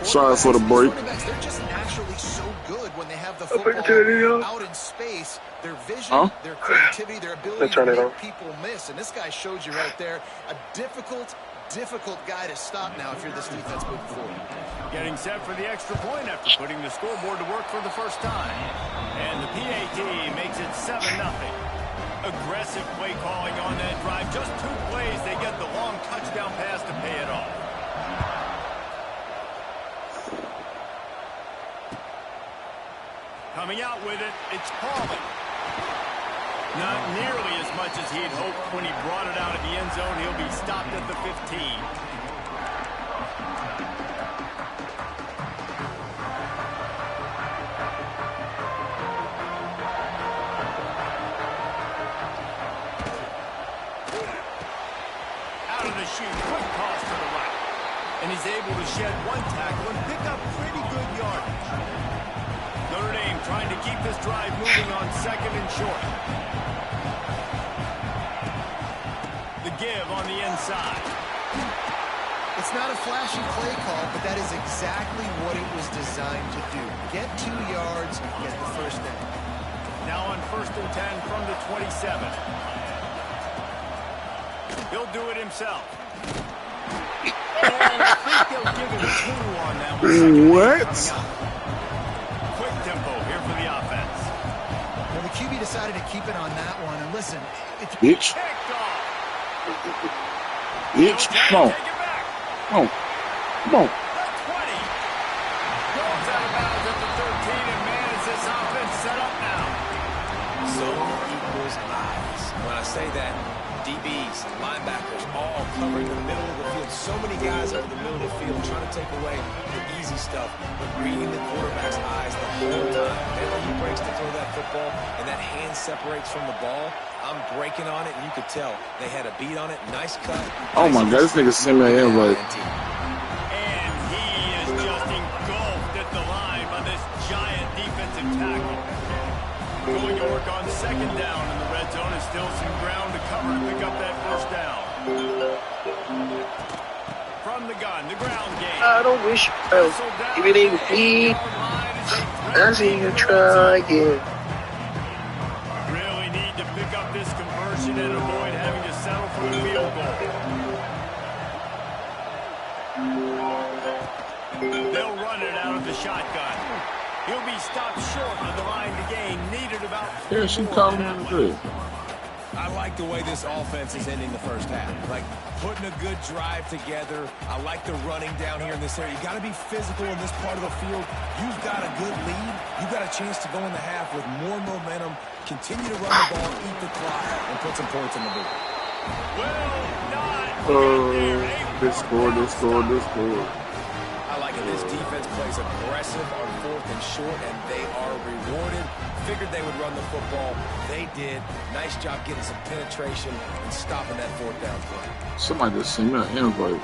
Sorry for the break. They're just naturally so good when they have the football out in space. Their vision, their creativity, their ability to make people miss. And this guy showed you right there a difficult guy to stop now if you're this defense moving forward. Getting set for the extra point after putting the scoreboard to work for the first time. And the PAT makes it 7-0. Aggressive play calling on that drive. Just 2 plays, they get the long touchdown pass to pay it off. Coming out with it, it's Pauling. Not nearly as much as he'd hoped when he brought it out of the end zone. He'll be stopped at the 15. Out of the chute, quick toss to the right. And he's able to shed 1 tackle and pick up pretty good yardage. Notre Dame trying to keep this drive moving on 2nd and short. The give on the inside. It's not a flashy play call, but that is exactly what it was designed to do. Get 2 yards and get the first down. Now on 1st and 10 from the 27. He'll do it himself. And I think they'll give him 2 on that one. What? Tempo here for the offense. Well, the QB decided to keep it on that one. And listen, it's Bitch. Bitch. Come on. Come on. Come on. 20. Goes out of bounds at the 13. And man, is this offense set up now? Zone equals eyes. When I say that, DBs, linebackers, all covering the middle of the field. So many guys over the middle of the field trying to take away the easy stuff, but reading the quarterback's eyes the whole time. Then when he breaks to throw that football and that hand separates from the ball, I'm breaking on it, and you could tell they had a beat on it. Nice cut. Oh my God, this nigga sent me an invite. And he is just engulfed at the line by this giant defensive tackle. Going to work on 2nd down in the red zone, and still some ground to cover to pick up that 1st down. From the gun, the ground game. I don't wish you really need. I see you try again. Really need to pick up this conversion and avoid having to settle for the field goal. They'll run it out of the shotgun. He'll be stopped short of the line to gain. Needed about 4 Yeah, she called me good. I like the way this offense is ending the first half. Like, putting a good drive together. I like the running down here in this area. You got to be physical in this part of the field. You've got a good lead. You've got a chance to go in the half with more momentum, continue to run the ball, eat the clock, and put some points on the board. Well, not This score. I like it. This defense plays aggressive on 4th and short, and they are rewarded. Figured they would run the football. They did. Nice job getting some penetration and stopping that 4th down play. Somebody just sent me an invite.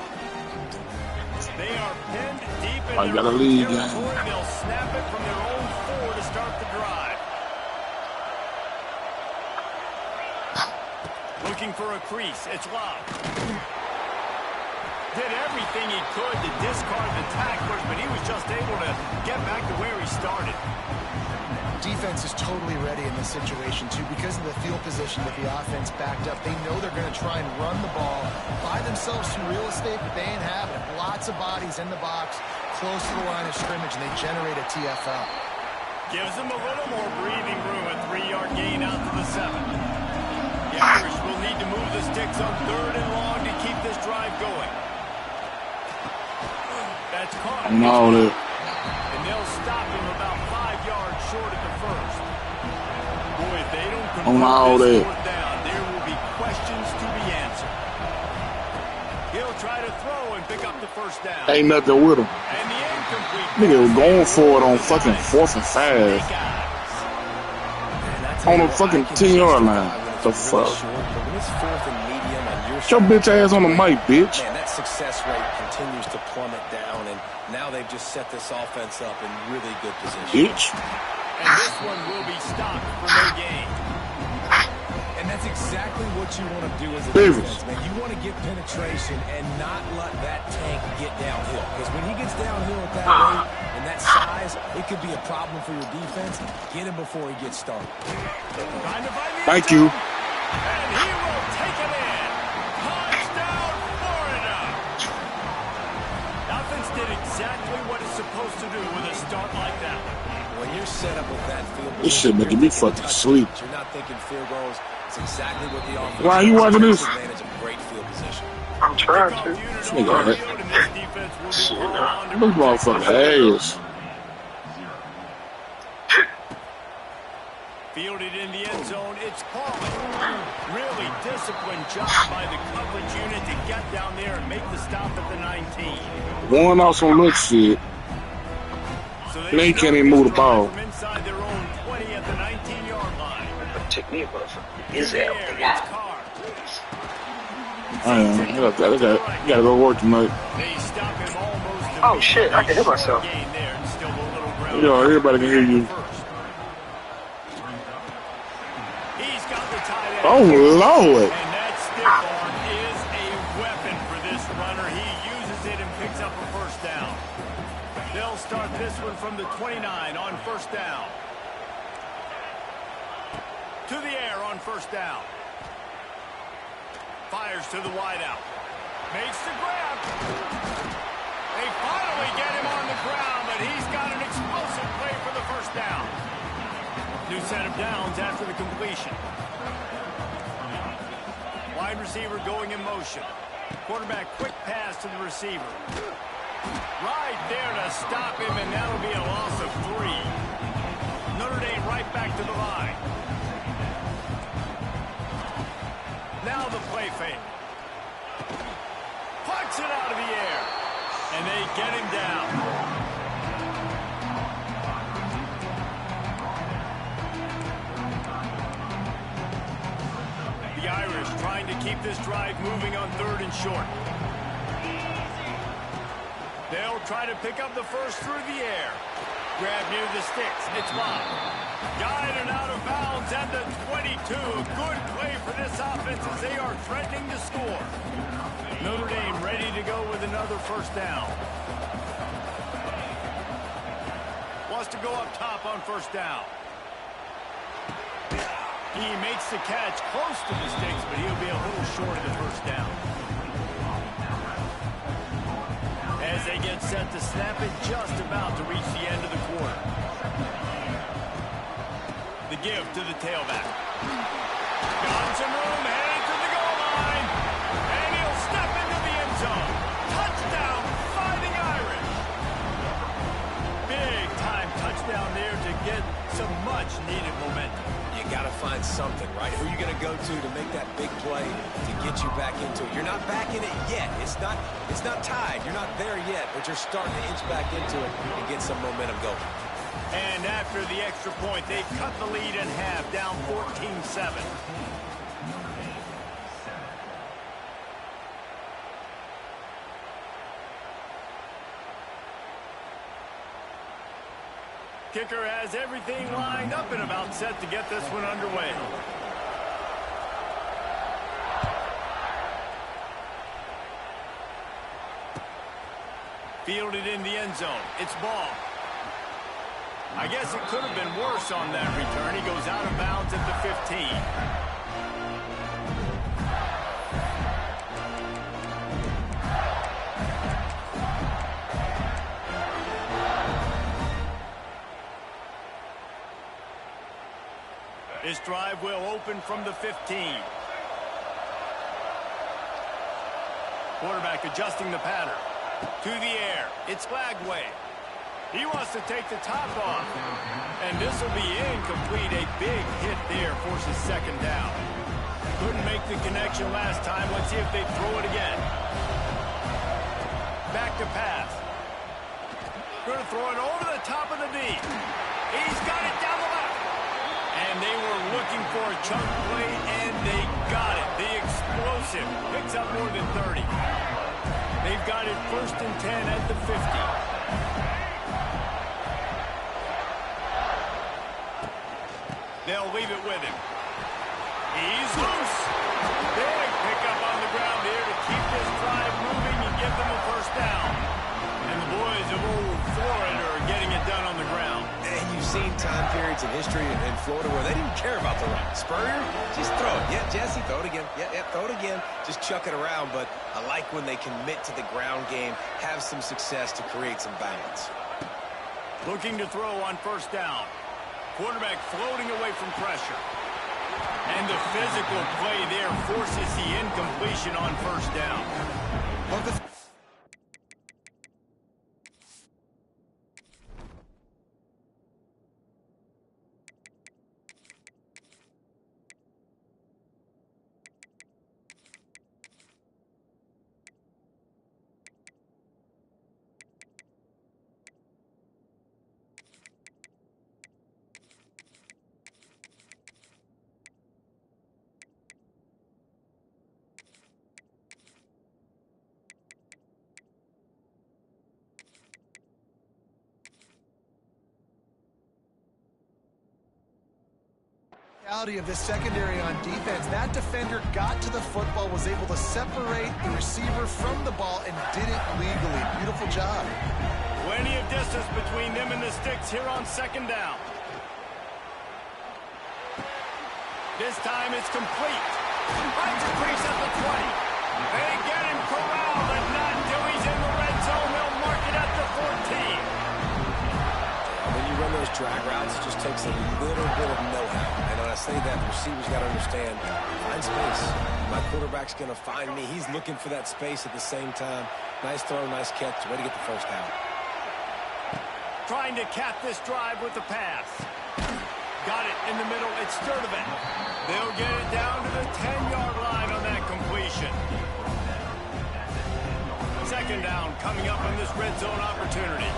They are pinned deep in I their got a own lead, territory. man. They'll snap it from their own 4 to start the drive. Looking for a crease. It's Love. Did everything he could to discard the tacklers, but he was just able to get back to where he started. Defense is totally ready in this situation, too, because of the field position that the offense backed up. They know they're going to try and run the ball, buy themselves some real estate that they ain't having. Lots of bodies in the box, close to the line of scrimmage, and they generate a TFL. Gives them a little more breathing room, a 3-yard gain out to the 7. The Irish will need to move the sticks on 3rd and long to keep this drive going. That's caught. I'm all that. And they'll stop him about 5 yards short at the 1st. Boy, if they don't convert this 4th down, there will be questions to be answered. He'll try to throw and pick up the 1st down. Ain't nothing with him. And the incomplete. Nigga was going for it on fucking 4th and 5. On the fucking 10-yard line. The fuck? Get your bitch ass on the mic, bitch. Man, that success rate continues to plummet down, and now they've just set this offense up in really good position. Bitch. And this one will be stopped for no gain. And And that's exactly what you want to do as a Davis. defense, man. You want to get penetration and not let that tank get downhill. Because when he gets downhill at that rate and that size, it could be a problem for your defense. Get him before he gets started. Thank you. And he will take it in. Touchdown, Florida. Offense did exactly what it's supposed to do with a start like that. When you're set up with that field This shit making me fucking sleep. You're not thinking field goals. It's exactly what the offense Why are you watching this? advantage of great field position. I'm trying to. This nigga alright. This motherfucker ass. Fielded in the end zone, it's Pauly. Really disciplined job by the coverage unit to get down there and make the stop at the 19. One also looks shit. So They can't even move the ball. From inside their own 20 at the 19-yard line. Take me a motherfucker. Is There, that? it's Carr. I am. You gotta go work tonight. They stop him almost Oh shit! I can hear myself. gain there and still a little ground. Yo, everybody can hear you. He's got the tight end. Oh, Lord. And that stiff arm is a weapon for this runner. He uses it and picks up a first down. They'll start this one from the 29 on first down. To the air on first down. Fires to the wideout. Makes the grab. They finally get him on the ground, but he's got an explosive play for the first down. New set of downs after the completion. Wide receiver going in motion. Quarterback quick pass to the receiver. Right there to stop him, and that'll be a loss of 3. Notre Dame right back to the line. Now the play fake. Puts it out of the air. And they get him down. The Irish trying to keep this drive moving on 3rd and short. They'll try to pick up the first through the air. Grab near the sticks. It's Mott. Guided out of bounds at the 22. Good play for this offense as they are threatening to score. Notre Dame ready to go with another first down. Wants to go up top on first down. He makes the catch close to the sticks, but he'll be a little short of the first down. As they get set to snap it, just about to reach the end of the quarter. The give to the tailback. Got some room, headed to the goal line. And he'll step into the end zone. Touchdown, Fighting Irish. Big time touchdown there to get some much needed momentum. You got to find something, right? Who are you going to go to make that big play to get you back into it? You're not back in it yet. It's not tied. You're not there yet, but you're starting to inch back into it and get some momentum going. And after the extra point, they cut the lead in half, down 14-7. Kicker has everything lined up and about set to get this one underway. Fielded in the end zone. It's ball. I guess it could have been worse on that return. He goes out of bounds at the 15. This drive will open from the 15. Quarterback adjusting the pattern. To the air. It's Lagway. He wants to take the top off. And this will be incomplete. A big hit there forces second down. Couldn't make the connection last time. Let's see if they throw it again. Back to pass. Going to throw it over the top of the D. He's got it down the left. And they were looking for a chunk play, and they got it. The explosive picks up more than 30. They've got it 1st and 10 at the 50. They'll leave it with him. He's loose. Big pickup on the ground here to keep this drive moving and give them a first down. And the boys of Old Florida are getting it done on the ground. And you've seen time periods in history in Florida where they didn't care about the run. Spurrier, just throw it. Yeah, Jesse, throw it again. Yeah, throw it again. Just chuck it around. But I like when they commit to the ground game, have some success to create some balance. Looking to throw on first down. Quarterback floating away from pressure. And the physical play there forces the incompletion on first down. Of this secondary on defense, that defender got to the football, was able to separate the receiver from the ball, and did it legally. Beautiful job. Plenty of distance between them and the sticks here on second down. This time it's complete. Finds a crease at the 20. They get him corralled, and not until he's in the red zone. They'll mark it at the 14. When you run those drag routes, it just takes a little bit of know-how. And when I say that, the receiver's got to understand, find space. My quarterback's going to find me. He's looking for that space at the same time. Nice throw, nice catch. Way to get the first down. Trying to cap this drive with the pass. Got it in the middle. It's Sturdivant. They'll get it down to the 10-yard line on that completion. Second down coming up on this red zone opportunity.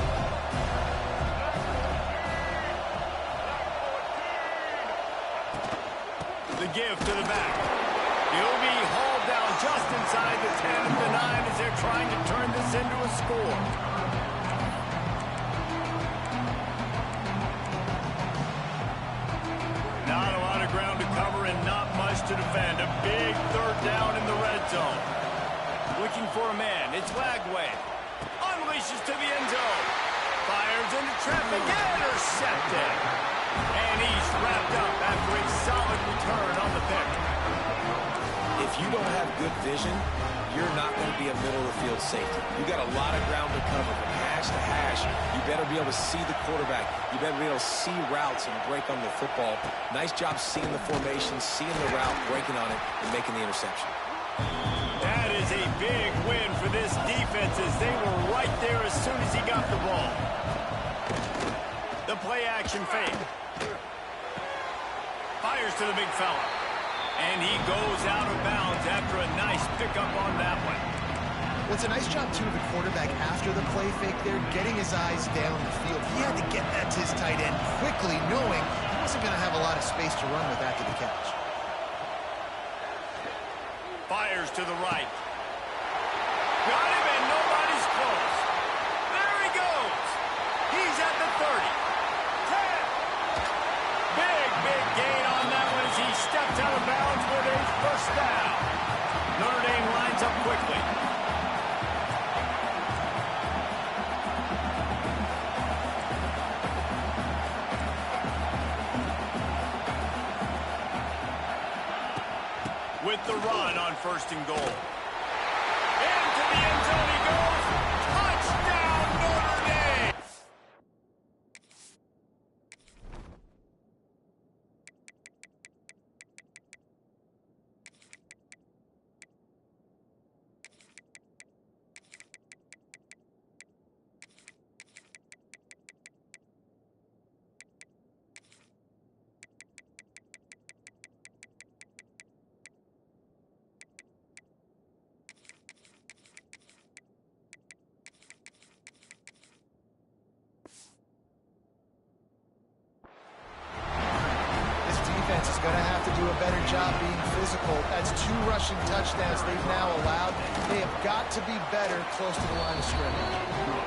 The give to the back. He'll be hauled down just inside the 10 of the 9 as they're trying to turn this into a score. Not a lot of ground to cover and not much to defend. A big third down in the red zone. Looking for a man. It's Lagway. Unleashes to the end zone. Fires into traffic. Intercepted. And he's wrapped up after a solid return on the pick. If you don't have good vision, you're not going to be a middle-of-the-field safety. You got a lot of ground to cover from hash to hash. You better be able to see the quarterback. You better be able to see routes and break on the football. Nice job seeing the formation, seeing the route, breaking on it, and making the interception. That is a big win for this defense as they were right there as soon as he got the ball. The play-action fake. Fires to the big fella. And he goes out of bounds after a nice pickup on that one. Well, it's a nice job, too, of the quarterback after the play fake there, getting his eyes down the field. He had to get that to his tight end quickly, knowing he wasn't going to have a lot of space to run with after the catch. Fires to the right. Got him, and nobody's close. There he goes. He's at the 30. Big gain on that one as he stepped out of bounds with a first down. Notre Dame lines up quickly. With the run on first and goal. Into the end zone he goes. Touchdown, Notre Dame! Is going to have to do a better job being physical. That's 2 rushing touchdowns they've now allowed. They have got to be better close to the line of scrimmage.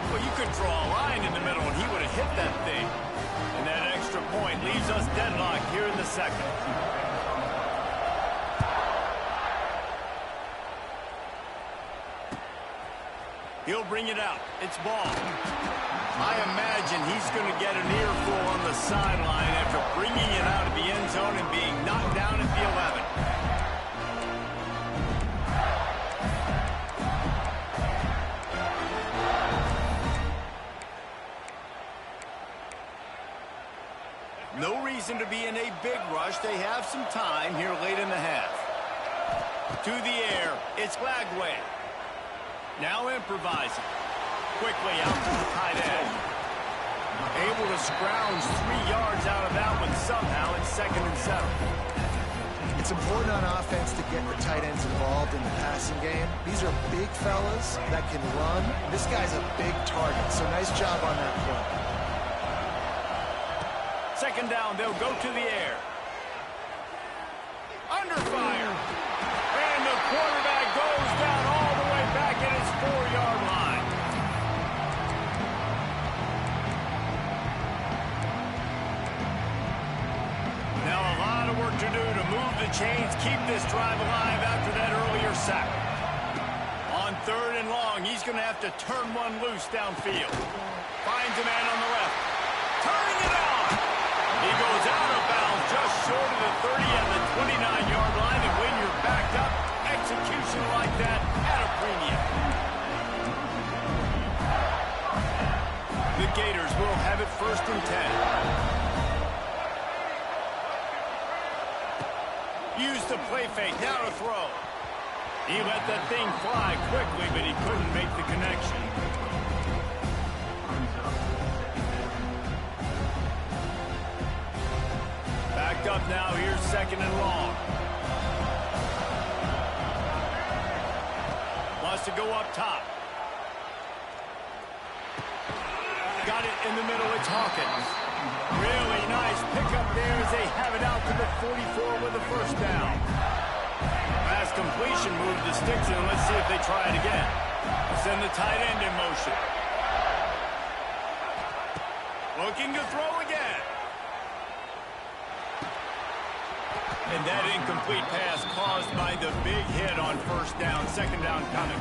Well, you could draw a line in the middle, and he would have hit that thing. And that extra point leaves us deadlocked here in the second. He'll bring it out. It's ball. I imagine he's going to get an earful on the sideline after bringing it out of the end zone and being knocked down at the 11. No reason to be in a big rush. They have some time here late in the half. To the air, it's Glagway. Now improvising. Quickly out to the tight end. Able to scrounge 3 yards out of that one somehow in 2nd and 7. It's important on offense to get the tight ends involved in the passing game. These are big fellas that can run. This guy's a big target, so nice job on that play. 2nd down, they'll go to the air. Under fire. And the quarterback goes down all the way back at his 4-yard line. Now a lot of work to do to move the chains, keep this drive alive after that earlier sack. On 3rd and long, he's going to have to turn one loose downfield. Finds a man on the left. Turning it on. He goes out of bounds just short of the 30 and the 29-yard line, and when you're backed up, execution like that at a premium. The Gators will have it 1st and 10. Used the play fake, now to throw. He let that thing fly quickly, but he couldn't make the connection. Backed up now, here's 2nd and long. Wants to go up top. Got it in the middle, it's Hawkins. Really nice pickup there as they have it out to the 44 with a 1st down. Last completion moved the sticks in. Let's see if they try it again. Send the tight end in motion. Looking to throw again. And that incomplete pass caused by the big hit on 1st down. 2nd down coming.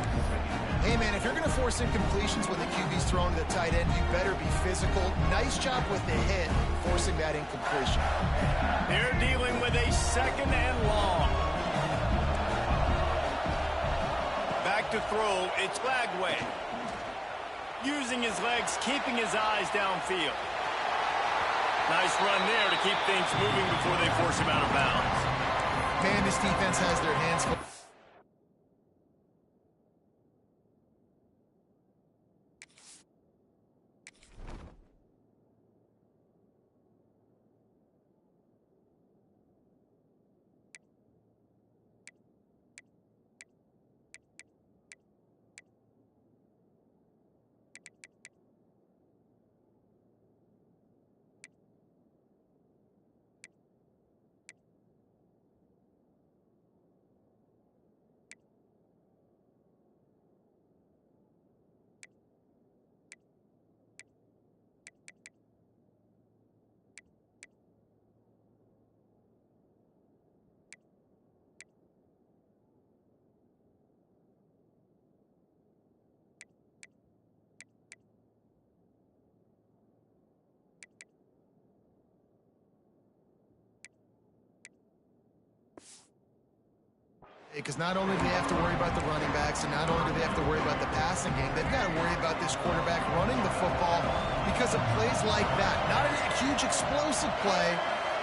Hey, man, if you're going to force incompletions when the QB's thrown to the tight end, you better be physical. Nice job with the hit, forcing that incompletion. They're dealing with a 2nd and long. Back to throw, it's Glagway. Using his legs, keeping his eyes downfield. Nice run there to keep things moving before they force him out of bounds. Man, this defense has their hands full. Because not only do they have to worry about the running backs and not only do they have to worry about the passing game, they've got to worry about this quarterback running the football because of plays like that. Not a huge explosive play,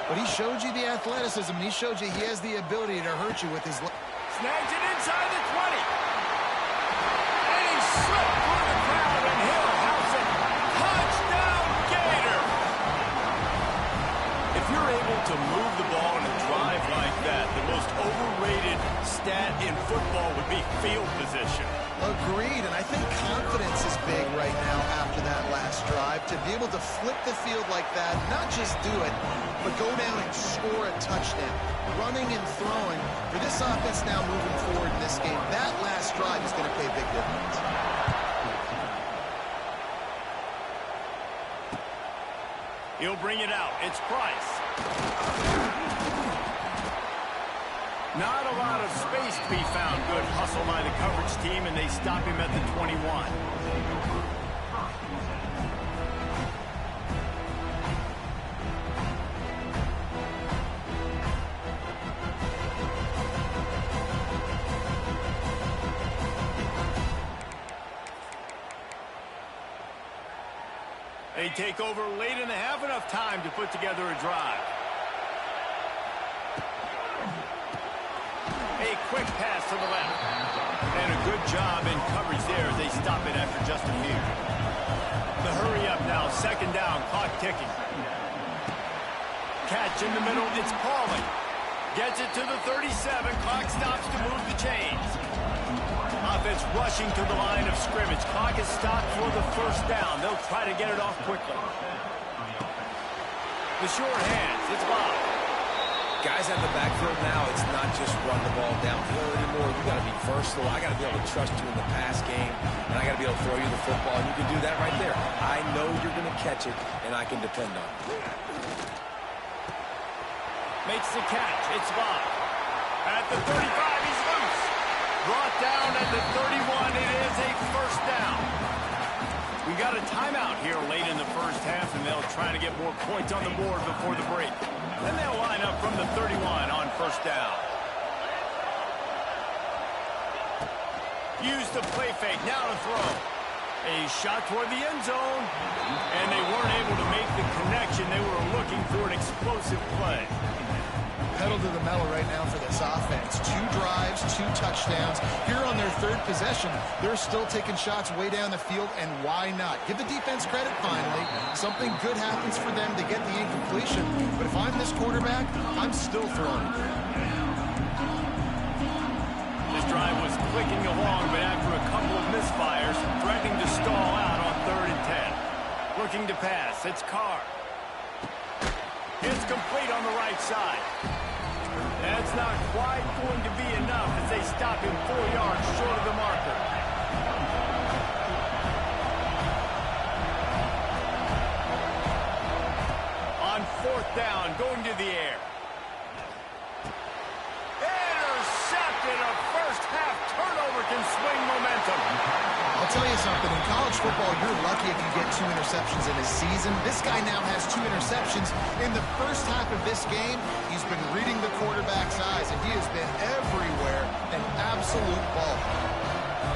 but he showed you the athleticism, and he showed you he has the ability to hurt you with his legs. Snags it inside the 20. And he slipped through the crowd, and Hill house it. Touchdown, Gator! If you're able to move the ball in a drive like that, the most overrated stat in football would be field position. Agreed, and I think confidence is big right now after that last drive. To be able to flip the field like that, not just do it, but go down and score a touchdown. Running and throwing. For this offense now moving forward in this game, that last drive is going to pay a big difference. He'll bring it out. It's Price. Not a lot of space to be found. Good hustle by the coverage team, and they stop him at the 21. They take over late in the half, enough time to put together a drive. A quick pass to the left. And a good job in coverage there as they stop it after just a few. The hurry up now, second down, clock ticking. Catch in the middle, it's Pauling. Gets it to the 37, clock stops to move the chains. Offense rushing to the line of scrimmage. Clock is stopped for the first down. They'll try to get it off quickly. The short hands, it's Bob. Guys out in the backfield now, it's not just run the ball downhill anymore. You got to be versatile. I got to be able to trust you in the pass game, and I got to be able to throw you the football, and you can do that right there. I know you're going to catch it, and I can depend on it. Makes the catch. It's Bob. At the 35, he's loose. Brought down at the 31. It is a first down. We got a timeout here late in the first half, and they'll try to get more points on the board before the break. Then they'll line up from the 31 on first down. Use the play fake. Now to throw. A shot toward the end zone. And they weren't able to make the connection. They were looking for an explosive play. Pedal to the metal right now for this offense. 2 drives, 2 touchdowns. Here on their third possession, they're still taking shots way down the field, and why not? Give the defense credit finally. Something good happens for them to get the incompletion, but if I'm this quarterback, I'm still throwing. This drive was clicking along, but after a couple of misfires, threatening to stall out on 3rd and 10. Looking to pass, it's Carr. It's complete on the right side. That's not quite going to be enough as they stop him 4 yards short of the marker. On 4th down, going to the air. Intercepted. A first half turnover can swing momentum. I'll tell you something, in college football, you're lucky if you get 2 interceptions in a season. This guy now has 2 interceptions. In the first half of this game, he's been reading the quarterback's eyes, and he has been everywhere, an absolute ball.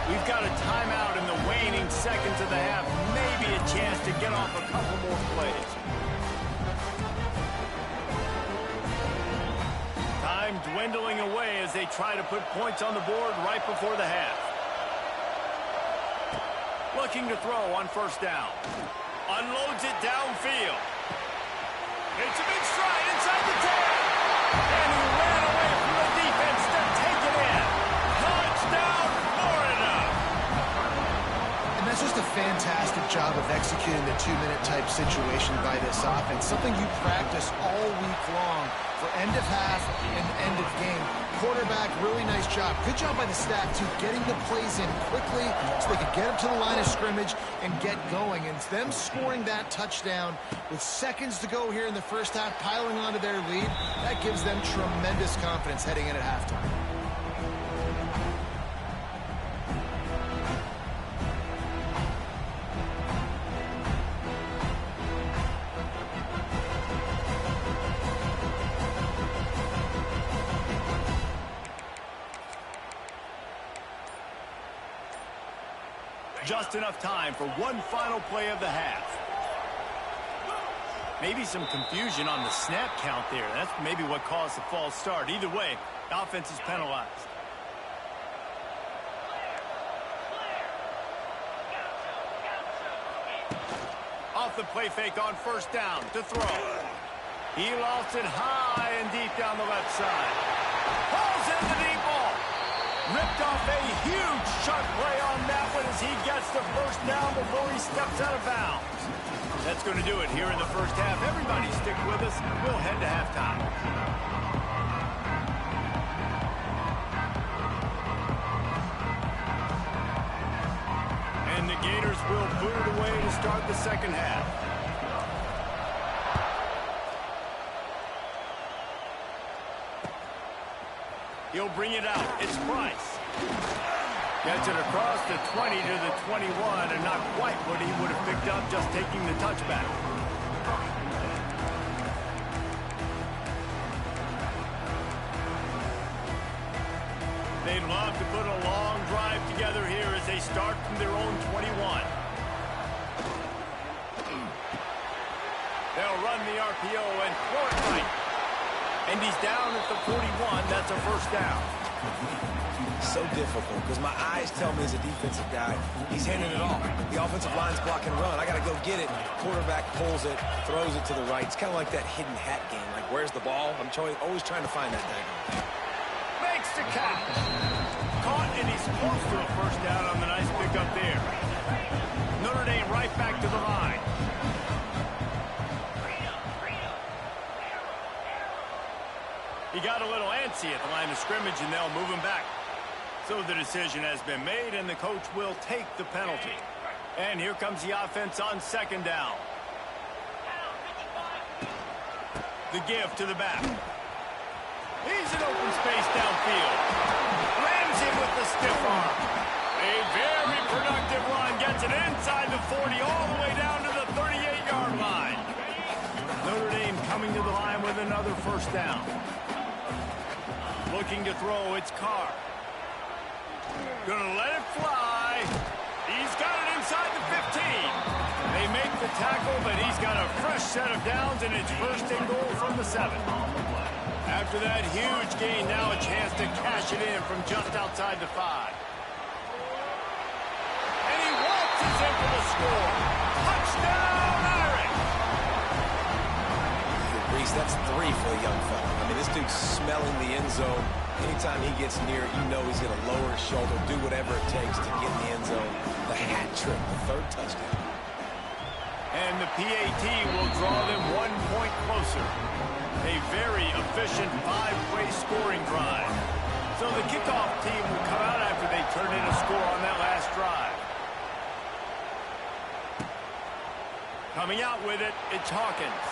We've got a timeout in the waning seconds of the half. Maybe a chance to get off a couple more plays. Time dwindling away as they try to put points on the board right before the half. Looking to throw on first down. Unloads it downfield. It's a big stride inside the 10. And he ran away from the defense to take it in. Touchdown, Florida. And that's just a fantastic job of executing the 2-minute type situation by this offense. Something you practice all week long for end of half and end of game. Quarterback, really nice job. Good job by the staff, too, getting the plays in quickly so they could get up to the line of scrimmage and get going. And it's them scoring that touchdown with seconds to go here in the first half, piling onto their lead. That gives them tremendous confidence heading in at halftime. Just enough time for one final play of the half. Maybe some confusion on the snap count there. That's maybe what caused the false start. Either way, offense is penalized. Off the play fake on first down to throw. He lost it high and deep down the left side. Falls in the deep ball. Ripped off a huge sharp play on that one as he gets the first down before he steps out of bounds. That's going to do it here in the first half. Everybody stick with us. We'll head to halftime. And the Gators will boot it away to start the second half. He'll bring it out. It's Price. Gets it across the 20 to the 21, and not quite what he would have picked up just taking the touchback. They'd love to put a long drive together here as they start from their own 21. They'll run the RPO and throw it right. And he's down at the 41. That's a first down. So difficult because my eyes tell me as a defensive guy, he's handing it off. The offensive line's block and run. I got to go get it. Quarterback pulls it, throws it to the right. It's kind of like that hidden hat game. Like, where's the ball? I'm always trying to find that thing. Makes the catch. Caught, and he's close to a first down on the nice pickup there. Notre Dame right back to the line. He got a little antsy at the line of scrimmage, and they'll move him back. So the decision has been made, and the coach will take the penalty. And here comes the offense on second down. The give to the back. He's in open space downfield. Ramsey with the stiff arm. A very productive run. Gets it inside the 40 all the way down to the 38-yard line. Notre Dame coming to the line with another first down. Looking to throw, it's Carr. Gonna let it fly. He's got it inside the 15. They make the tackle, but he's got a fresh set of downs, and it's first and goal from the 7. After that huge gain, now a chance to cash it in from just outside the 5. And he waltzes in for the score. Touchdown, Irish! Reese, that's 3 for the young fella. I mean, this dude's smelling the end zone. Anytime he gets near it, you know he's going to lower his shoulder, do whatever it takes to get in the end zone. The hat trick, the 3rd touchdown. And the PAT will draw them 1 point closer. A very efficient 5-way scoring drive. So the kickoff team will come out after they turn in a score on that last drive. Coming out with it, it's Hawkins.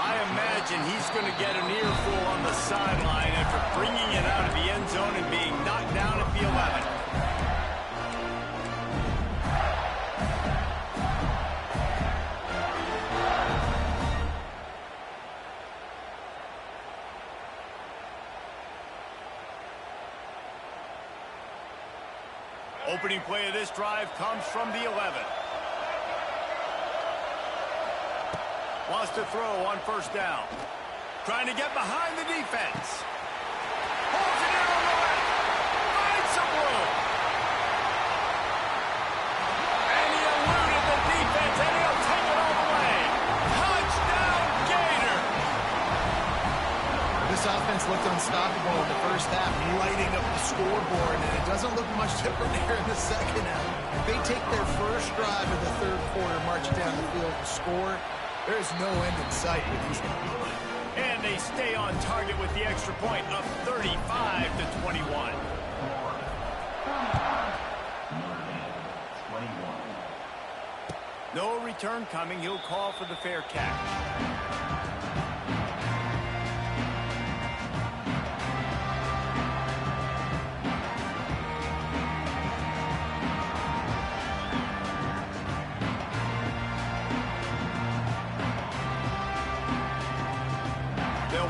I imagine he's going to get an earful on the sideline after bringing it out of the end zone and being knocked down at the 11. Opening play of this drive comes from the 11. Wants to throw on first down. Trying to get behind the defense. Holds it in on the left. Finds some room. And he eluded the defense, and he'll take it all the way. Touchdown, Gator! This offense looked unstoppable in the first half, lighting up the scoreboard, and it doesn't look much different here in the second half. If they take their first drive in the 3rd quarter, march it down the field and score, there's no end in sight with these guys. And they stay on target with the extra point, up 35-21. No return coming. He'll call for the fair catch.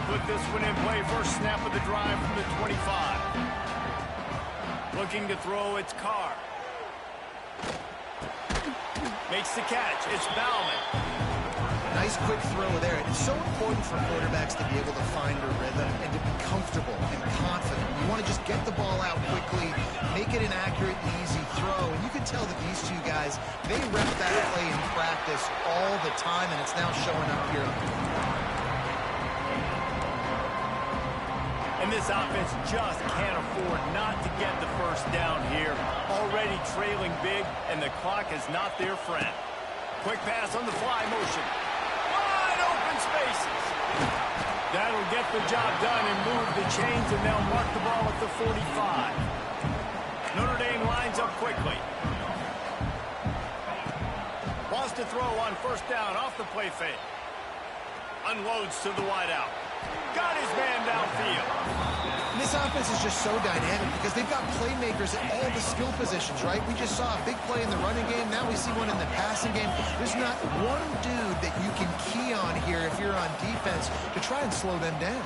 Put this one in play. First snap of the drive from the 25. Looking to throw, it's Carr. Makes the catch. It's Bauman. Nice quick throw there. It's so important for quarterbacks to be able to find a rhythm and to be comfortable and confident. You want to just get the ball out quickly, make it an accurate and easy throw. And you can tell that these two guys, they rep that play in practice all the time, and it's now showing up here on the field. And this offense just can't afford not to get the first down here. Already trailing big, and the clock is not their friend. Quick pass on the fly motion. Wide open spaces. That'll get the job done and move the chains, and they'll mark the ball at the 45. Notre Dame lines up quickly. Wants to throw on first down off the play fake. Unloads to the wideout. Got his man downfield. This offense is just so dynamic because they've got playmakers at all the skill positions, right? We just saw a big play in the running game. Now we see one in the passing game. There's not one dude that you can key on here if you're on defense to try and slow them down.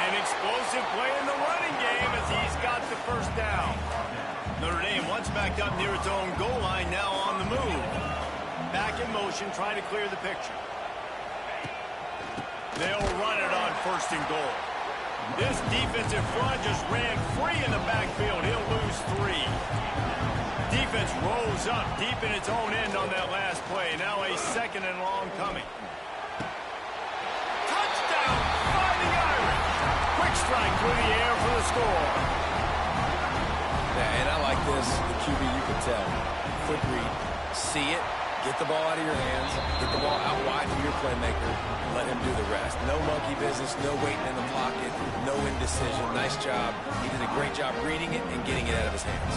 An explosive play in the running game as he's got the first down. Notre Dame once backed up near its own goal line, now on the move. Back in motion, trying to clear the picture. They'll run it on first and goal. This defensive front just ran free in the backfield. He'll lose 3. Defense rolls up deep in its own end on that last play. Now a second and long coming. Touchdown by the Irish. Quick strike through the air for the score. Yeah, and I like this. The QB, you can tell. Quick read. See it. Get the ball out of your hands. Get the ball out wide to your playmaker. And let him do the rest. No monkey business. No waiting in the pocket. No indecision. Nice job. He did a great job reading it and getting it out of his hands.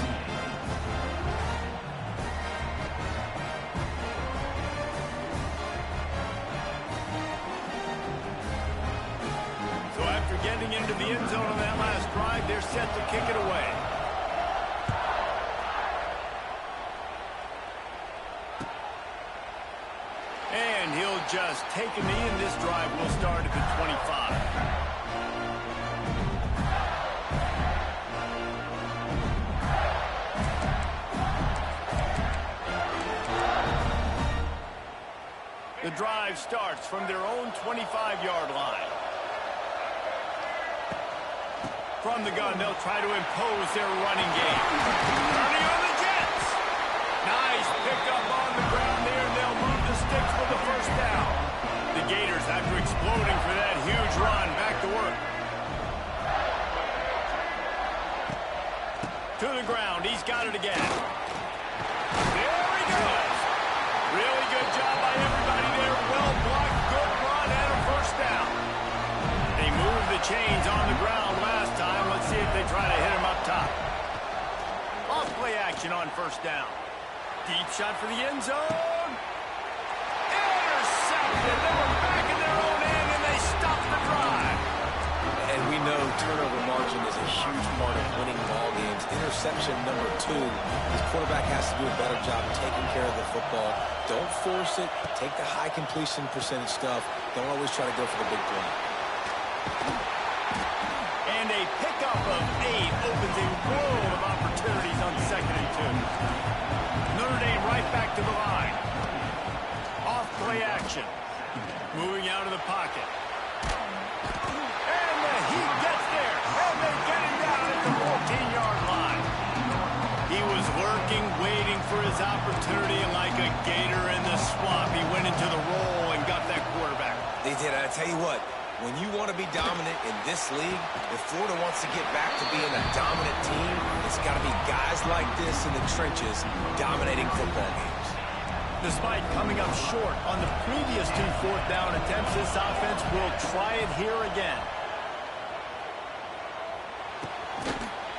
So after getting into the end zone on that last drive, they're set to kick it away. And he'll just take a knee, and this drive will start at the 25. The drive starts from their own 25-yard line. From the gun, they'll try to impose their running game. Running on the Jets. Nice pickup on the ground there, and they'll move the sticks for the first down. The Gators, after exploding for that huge run, back to work. To the ground, he's got it again. There he goes. Really good job by everybody there. Well blocked, good run, and a first down. They moved the chains on the ground last time. Let's see if they try to hit him up top. Off play action on first down. Deep shot for the end zone. Intercepted. They were back in their own end, and they stopped the drive. And we know turnover margin is a huge part of winning ball games. Interception number 2. His quarterback has to do a better job taking care of the football. Don't force it. Take the high completion percentage stuff. Don't always try to go for the big play. And a pickup of 8 opens a world of opportunities on 2nd and 2. Notre Dame right back to the line. Off play action. Moving out of the pocket. And the Heat gets there. And they get him down at the 14-yard line. He was lurking, waiting for his opportunity, and like a gator in the swamp, he went into the roll and got that quarterback. They did. I tell you what, when you want to be dominant in this league, if Florida wants to get back to being a dominant team, it's got to be guys like this in the trenches dominating football games. Despite coming up short on the previous 2 fourth-down attempts, this offense will try it here again.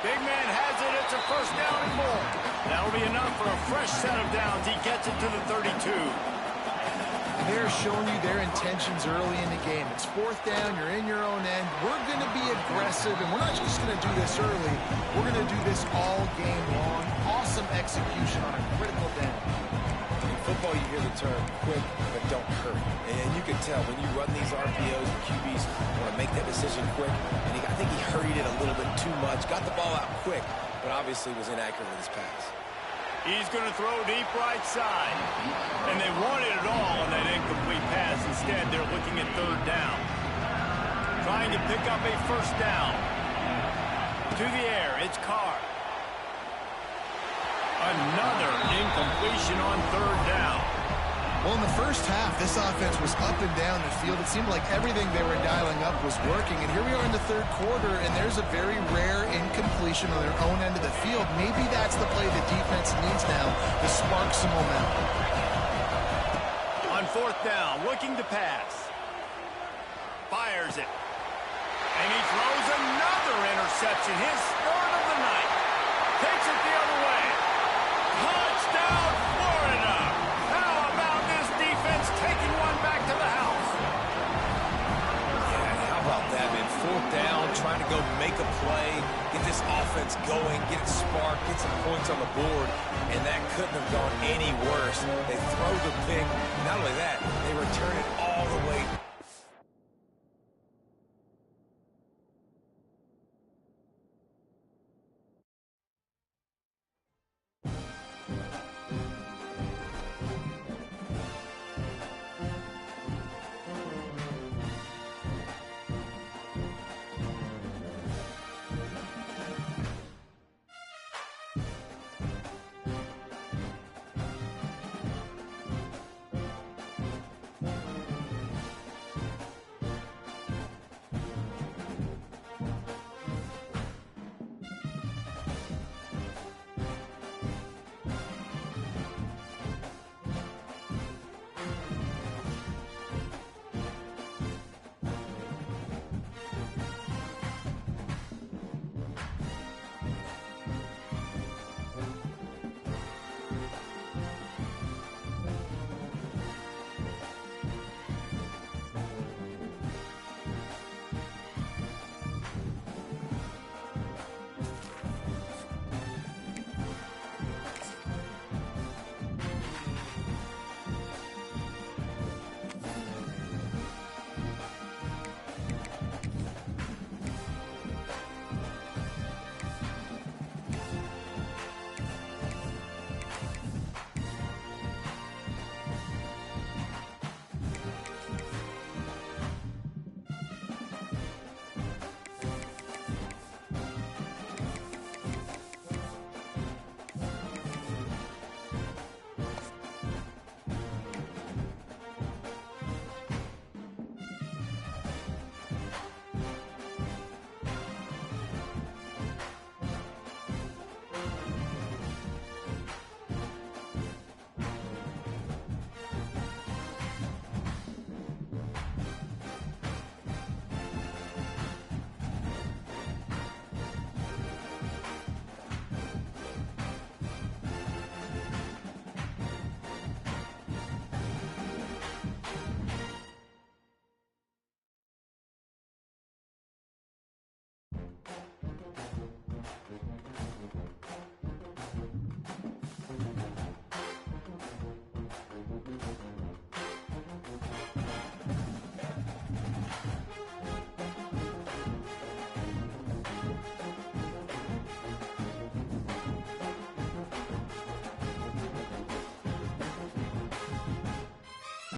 Big man has it. It's a first down and more. That'll be enough for a fresh set of downs. He gets it to the 32. They're showing you their intentions early in the game. It's 4th down. You're in your own end. We're going to be aggressive, and we're not just going to do this early. We're going to do this all game long. Awesome execution on a critical down. In football, you hear the term quick, but don't hurry. And you can tell when you run these RPOs, the QBs want to make that decision quick. And I think he hurried it a little bit too much. Got the ball out quick, but obviously was inaccurate with his pass. He's going to throw deep right side. And they wanted it all on that incomplete pass. Instead, they're looking at 3rd down. Trying to pick up a first down. To the air, it's Carr. Another incompletion on 3rd down. Well, in the first half, this offense was up and down the field. It seemed like everything they were dialing up was working. And here we are in the 3rd quarter, and there's a very rare incompletion on their own end of the field. Maybe that's the play the defense needs now to spark some momentum. On 4th down, looking to pass. Fires it. And he throws another interception. His 3rd of the night. Takes it the other way. Touchdown, Florida! How about this defense taking one back to the going, get it sparked, get some points on the board, and that couldn't have gone any worse. They throw the pick. Not only that, they return it all the way.